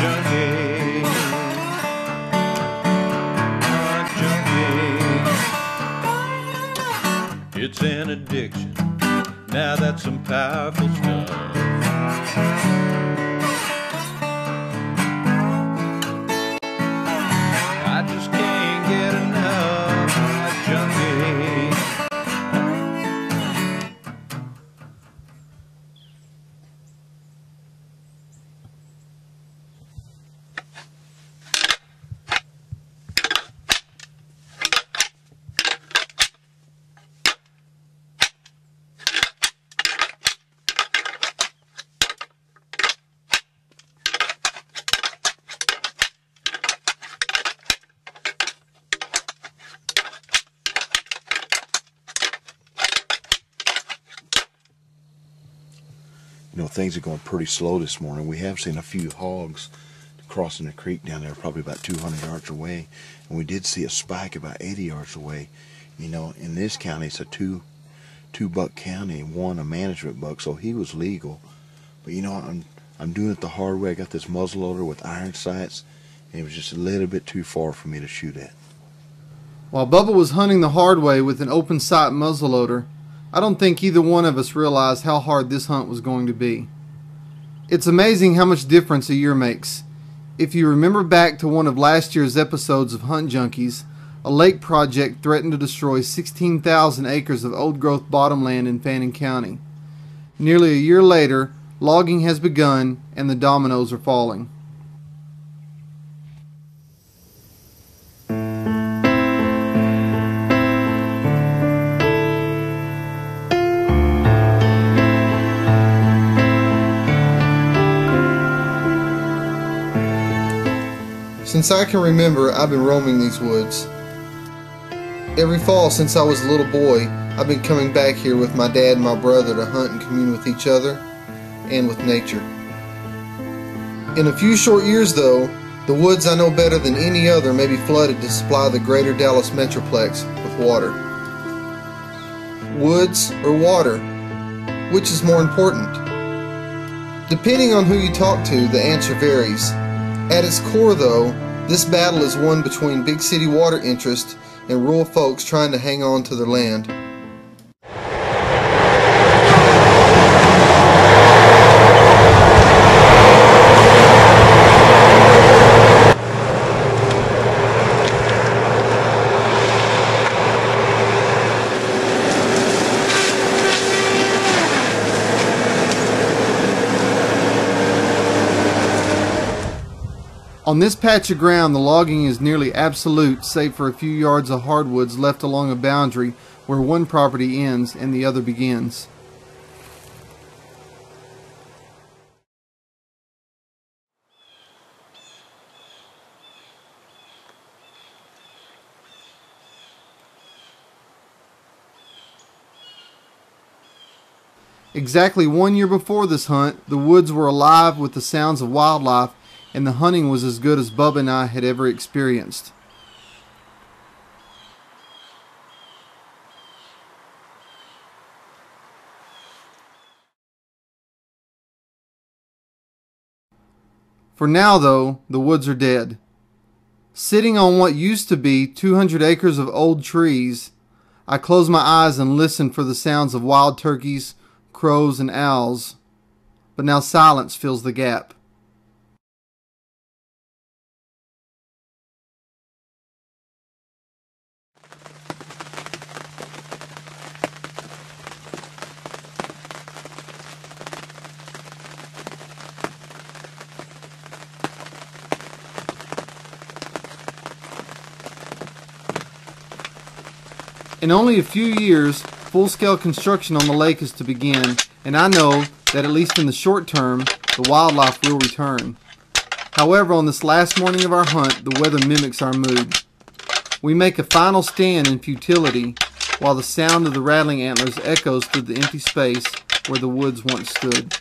junkies, junkies. It's an addiction, now that's some powerful stuff. I just can't get enough, junkies. You know, things are going pretty slow this morning. We have seen a few hogs crossing the creek down there, probably about 200 yards away. And we did see a spike about 80 yards away. You know, in this county, it's a two-buck county, one a management buck, so he was legal. But you know, I'm doing it the hard way. I got this muzzleloader with iron sights, and it was just a little bit too far for me to shoot at. While Bubba was hunting the hard way with an open sight muzzleloader, I don't think either one of us realized how hard this hunt was going to be. It's amazing how much difference a year makes. If you remember back to one of last year's episodes of Hunt Junkies, a lake project threatened to destroy 16,000 acres of old-growth bottomland in Fannin County. Nearly a year later, logging has begun and the dominoes are falling. Since I can remember, I've been roaming these woods. Every fall since I was a little boy, I've been coming back here with my dad and my brother to hunt and commune with each other and with nature. In a few short years though, the woods I know better than any other may be flooded to supply the greater Dallas Metroplex with water. Woods or water? Which is more important? Depending on who you talk to, the answer varies. At its core though, this battle is one between big city water interest and rural folks trying to hang on to their land. On this patch of ground, the logging is nearly absolute, save for a few yards of hardwoods left along a boundary where one property ends and the other begins. Exactly 1 year before this hunt, the woods were alive with the sounds of wildlife, and the hunting was as good as Bubba and I had ever experienced. For now though, the woods are dead. Sitting on what used to be 200 acres of old trees, I close my eyes and listen for the sounds of wild turkeys, crows, and owls. But now silence fills the gap. In only a few years, full-scale construction on the lake is to begin, and I know that at least in the short term, the wildlife will return. However, on this last morning of our hunt, the weather mimics our mood. We make a final stand in futility, while the sound of the rattling antlers echoes through the empty space where the woods once stood.